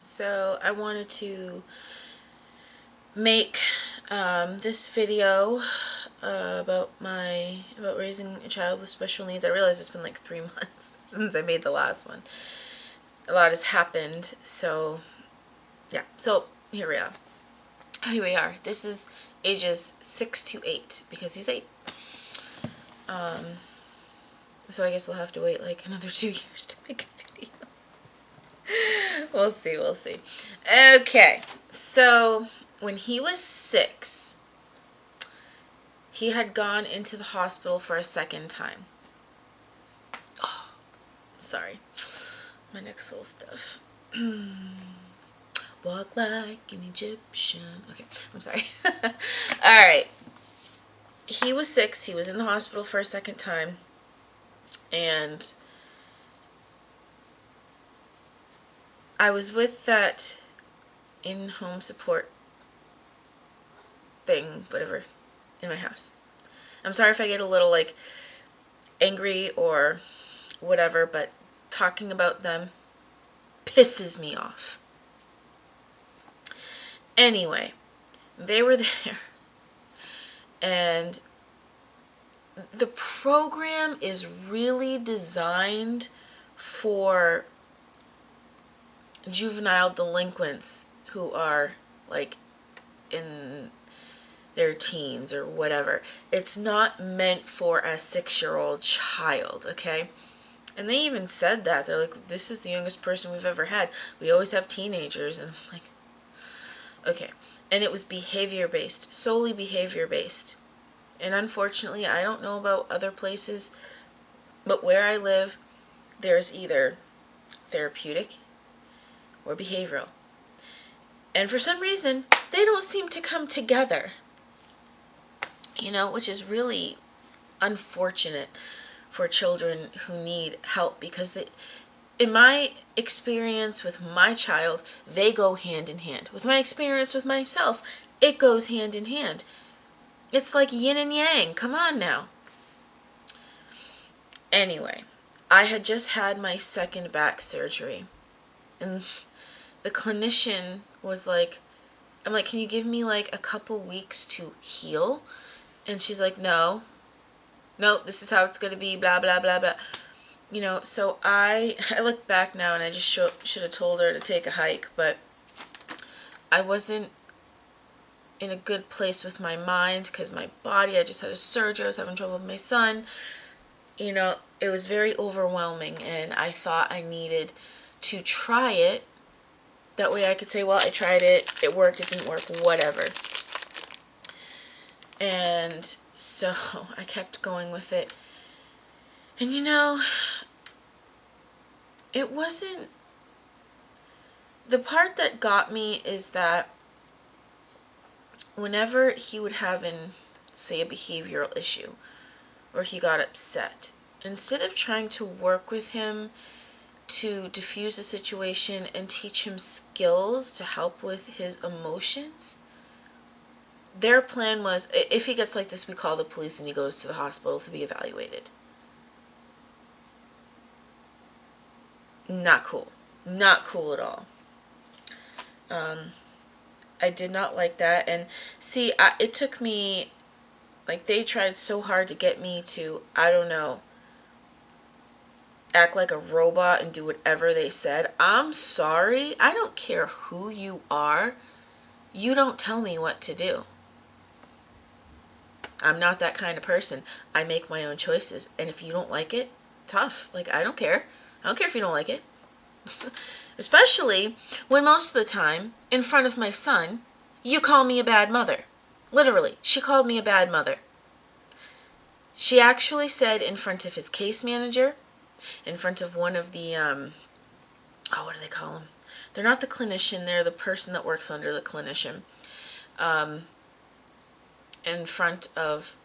So I wanted to make this video about raising a child with special needs. I realize it's been like 3 months since I made the last one. A lot has happened, so yeah. So here we are. This is ages 6 to 8 because he's 8. So I guess I'll have to wait like another 2 years to make a video. We'll see. Okay, so when he was 6, he had gone into the hospital for a second time. Oh, sorry. My neck's a little stiff. Walk like an Egyptian. Okay, I'm sorry. Alright. He was 6. He was in the hospital for a second time. And I was with that in-home support thing, whatever, in my house. I'm sorry if I get a little, like, angry or whatever, but talking about them pisses me off. Anyway, they were there, and the program is really designed for juvenile delinquents who are, like, in their teens or whatever. It's not meant for a 6-year-old child, okay? And they even said that. They're like, this is the youngest person we've ever had. We always have teenagers. And I'm like, okay. And it was behavior-based, solely behavior-based. And unfortunately, I don't know about other places, but where I live, there's either therapeutic or behavioral. And for some reason, they don't seem to come together. You know, which is really unfortunate for children who need help, because they, in my experience with my child, they go hand in hand. With my experience with myself, it goes hand in hand. It's like yin and yang. Come on now. Anyway, I had just had my second back surgery. And the clinician was like, I'm like, can you give me like a couple weeks to heal? And she's like, no, this is how it's going to be, blah, blah, blah, blah. You know, so I look back now and I just should have told her to take a hike, but I wasn't in a good place with my mind because my body, I just had a surgery, I was having trouble with my son. You know, it was very overwhelming, and I thought I needed to try it. That way I could say, well, I tried it, it worked, it didn't work, whatever. And so I kept going with it. And you know, it wasn't, the part that got me is that whenever he would have say, a behavioral issue, or he got upset, instead of trying to work with him to diffuse the situation and teach him skills to help with his emotions, their plan was, if he gets like this, we call the police and he goes to the hospital to be evaluated. Not cool. Not cool at all. I did not like that. And see, it took me, like, they tried so hard to get me to, I don't know, act like a robot and do whatever they said. I'm sorry. I don't care who you are. You don't tell me what to do. I'm not that kind of person. I make my own choices. And if you don't like it, tough. Like, I don't care. I don't care if you don't like it. Especially when most of the time, in front of my son, you call me a bad mother. Literally, she called me a bad mother. She actually said in front of his case manager, in front of one of the, what do they call them? They're not the clinician, they're the person that works under the clinician. In front of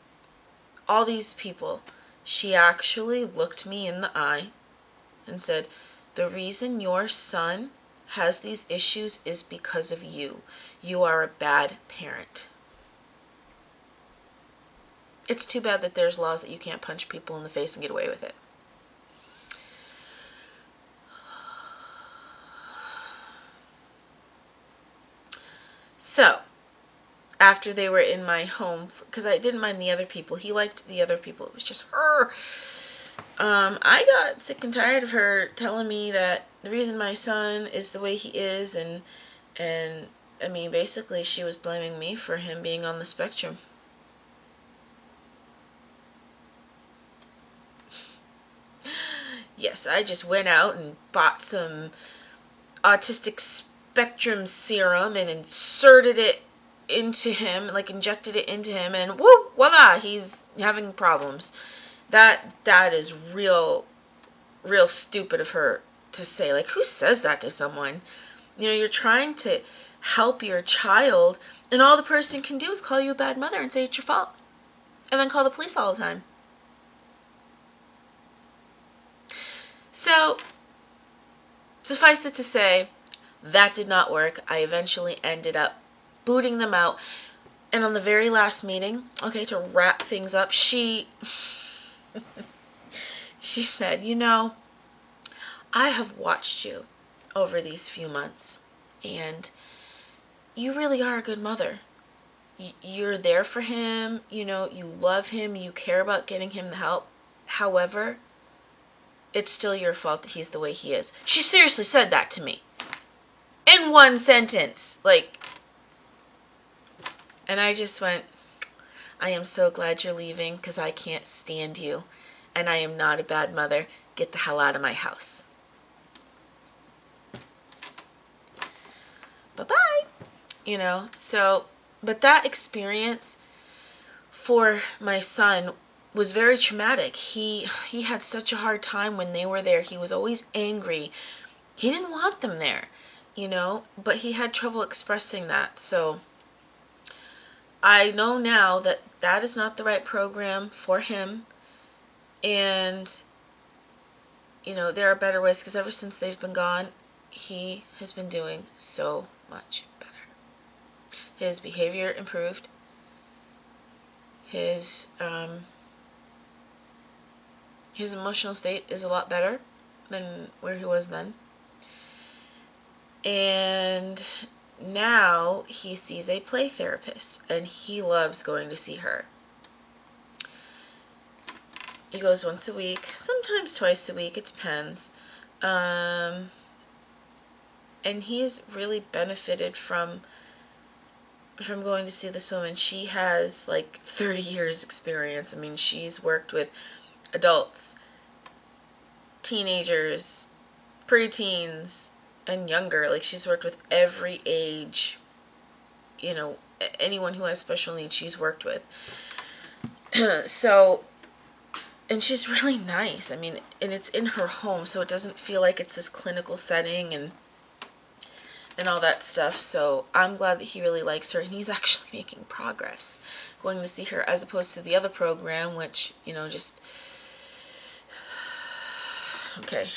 all these people, she actually looked me in the eye and said, the reason your son has these issues is because of you. You are a bad parent. It's too bad that there's laws that you can't punch people in the face and get away with it. So, after they were in my home, because I didn't mind the other people. He liked the other people. It was just her. I got sick and tired of her telling me that the reason my son is the way he is, and I mean, basically she was blaming me for him being on the spectrum. Yes, I just went out and bought some autistic spectrum serum and inserted it into him, like injected it into him, and whoop, voila, he's having problems. That is real stupid of her to say. Like, who says that to someone? You know, you're trying to help your child, and all the person can do is call you a bad mother and say it's your fault, and then call the police all the time. So, suffice it to say, that did not work. I eventually ended up booting them out. And on the very last meeting, okay, to wrap things up, she said, you know, I have watched you over these few months, and you really are a good mother. You're there for him, you know, you love him, you care about getting him the help. However, it's still your fault that he's the way he is. She seriously said that to me. In one sentence. Like, and I just went, I am so glad you're leaving because I can't stand you. And I am not a bad mother. Get the hell out of my house. Bye-bye. You know, so, but that experience for my son was very traumatic. He had such a hard time when they were there. He was always angry. He didn't want them there, you know, but he had trouble expressing that. So I know now that that is not the right program for him. And, you know, there are better ways, because ever since they've been gone, he has been doing so much better. His behavior improved. His emotional state is a lot better than where he was then. And now he sees a play therapist, and he loves going to see her. He goes once a week, sometimes twice a week, it depends. And he's really benefited from going to see this woman. She has like 30 years experience. I mean, she's worked with adults, teenagers, preteens, and younger. Like, she's worked with every age, you know, anyone who has special needs she's worked with. So, and she's really nice. I mean, and it's in her home, so it doesn't feel like it's this clinical setting and all that stuff. So I'm glad that he really likes her, and he's actually making progress going to see her, as opposed to the other program, which, you know, just okay.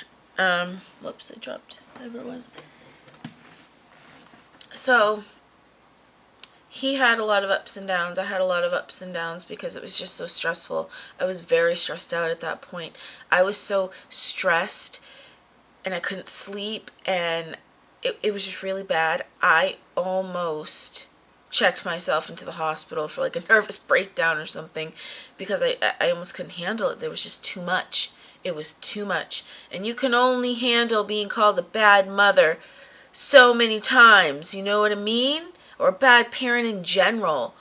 Whoops, I dropped whatever it was. So he had a lot of ups and downs. I had a lot of ups and downs because it was just so stressful. I was very stressed out at that point. I was so stressed, and I couldn't sleep, and it was just really bad. I almost checked myself into the hospital for like a nervous breakdown or something, because I almost couldn't handle it. There was just too much. It was too much. And you can only handle being called a bad mother so many times, you know what I mean? Or a bad parent in general,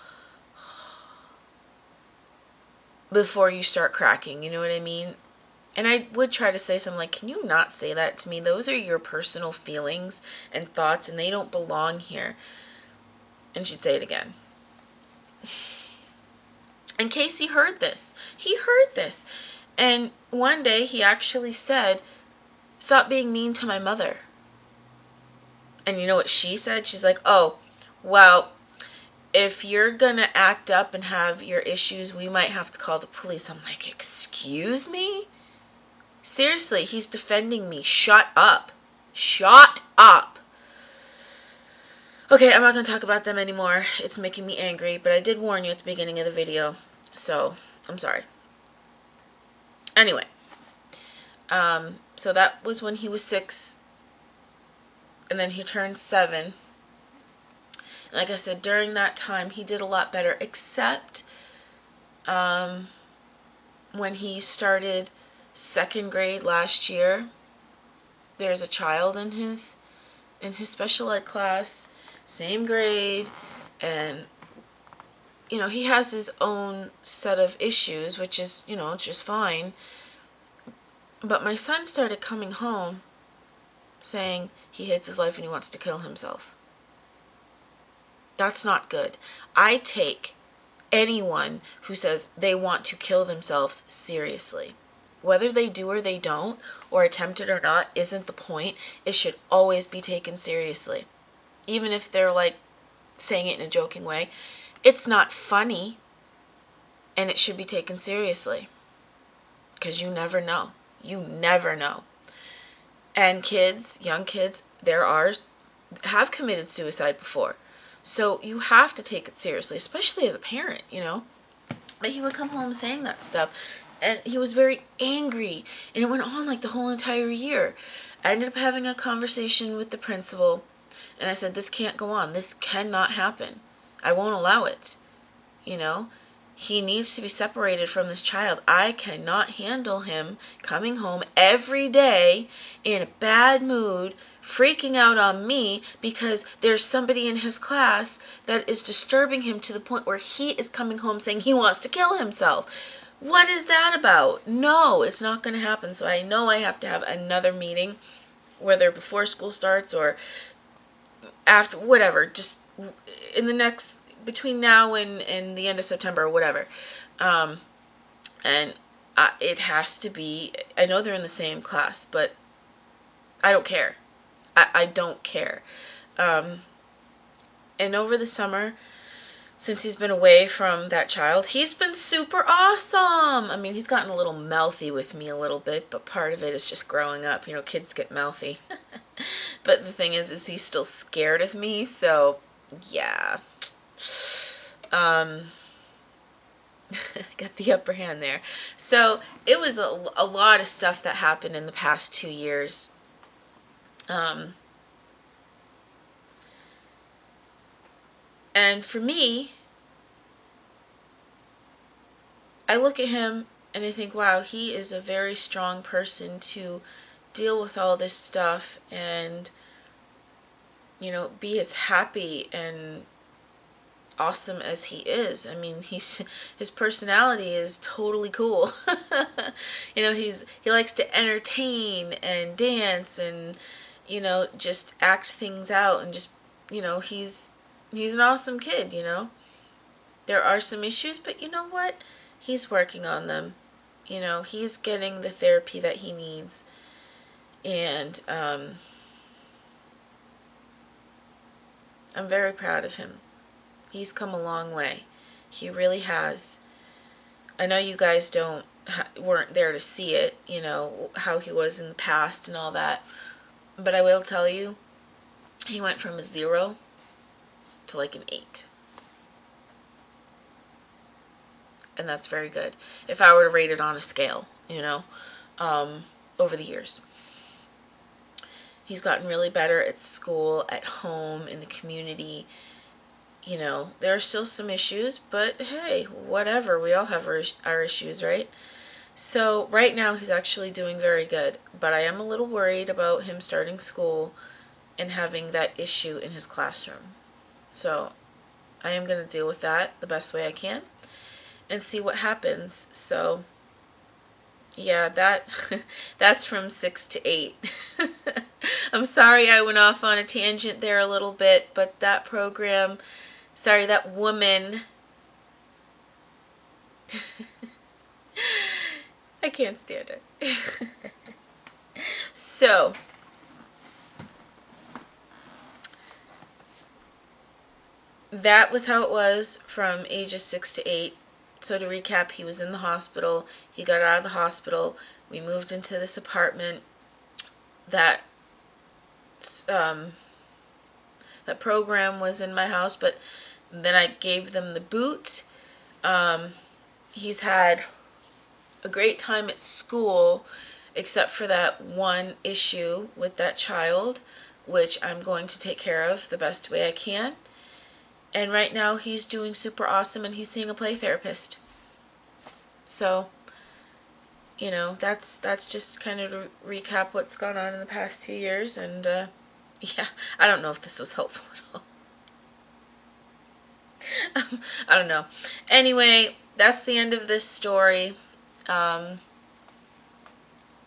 before you start cracking, you know what I mean? And I would try to say something like, can you not say that to me? Those are your personal feelings and thoughts, and they don't belong here. And she'd say it again. And Casey heard this. He heard this. And one day he actually said, stop being mean to my mother. And you know what she said? She's like, oh, well, if you're gonna act up and have your issues, we might have to call the police. I'm like, excuse me? Seriously, he's defending me. Shut up. Shut up. Okay, I'm not going to talk about them anymore. It's making me angry, but I did warn you at the beginning of the video, so I'm sorry. Anyway, so that was when he was 6, and then he turned 7, Like I said, during that time, he did a lot better, except when he started second grade last year. There's a child in his special ed class, same grade, and he has his own set of issues, which is, just fine. But my son started coming home saying he hates his life and he wants to kill himself. That's not good. I take anyone who says they want to kill themselves seriously. Whether they do or they don't, or attempt it or not, isn't the point. It should always be taken seriously. Even if they're like saying it in a joking way. It's not funny, and it should be taken seriously. Because you never know. You never know. And kids, young kids, have committed suicide before. So you have to take it seriously, especially as a parent, But he would come home saying that stuff, and he was very angry, and it went on like the whole entire year. I ended up having a conversation with the principal, and I said, this can't go on. This cannot happen. I won't allow it. He needs to be separated from this child. I cannot handle him coming home every day in a bad mood, freaking out on me because there's somebody in his class that is disturbing him to the point where he is coming home saying he wants to kill himself. What is that about? No, it's not going to happen. So I know I have to have another meeting, whether before school starts or after, whatever, just in the next, between now and the end of September or whatever. And it has to be, I know they're in the same class, but I don't care. I don't care. And over the summer, since he's been away from that child, he's been super awesome. I mean, he's gotten a little mouthy with me a little bit, but part of it is just growing up. Kids get mouthy. But the thing is he's still scared of me, so yeah. Got the upper hand there. So it was a lot of stuff that happened in the past 2 years. And for me, I look at him and I think, wow, he is a very strong person to deal with all this stuff and, be as happy and awesome as he is. I mean, his personality is totally cool. He likes to entertain and dance and, just act things out and just, he's an awesome kid, There are some issues, but you know what? He's working on them. He's getting the therapy that he needs. And I'm very proud of him. He's come a long way. He really has. I know you guys weren't there to see it, how he was in the past and all that. But I will tell you, he went from a 0 to like an 8. And that's very good. If I were to rate it on a scale, over the years. He's gotten really better at school, at home, in the community. There are still some issues, but hey, whatever. We all have our issues, right? So right now he's actually doing very good, but I am a little worried about him starting school and having that issue in his classroom. So I am going to deal with that the best way I can and see what happens. So yeah, that's from 6 to 8. I'm sorry I went off on a tangent there a little bit, but that woman, I can't stand her. So, that was how it was from ages 6 to 8. So to recap, he was in the hospital. He got out of the hospital. We moved into this apartment. That program was in my house, but then I gave them the boot. He's had a great time at school, except for that one issue with that child, which I'm going to take care of the best way I can. And right now he's doing super awesome, and he's seeing a play therapist. So, you know, that's just kind of to recap what's gone on in the past 2 years. And yeah, I don't know if this was helpful at all. I don't know. Anyway, that's the end of this story.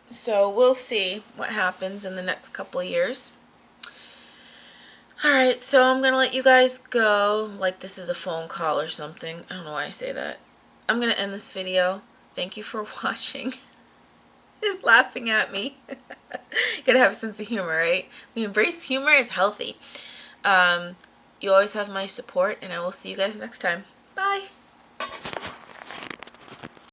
So we'll see what happens in the next couple of years. Alright, so I'm going to let you guys go, like this is a phone call or something. I don't know why I say that. I'm going to end this video. Thank you for watching and laughing at me. You gotta have a sense of humor, right? We embrace humor is healthy. You always have my support, and I will see you guys next time.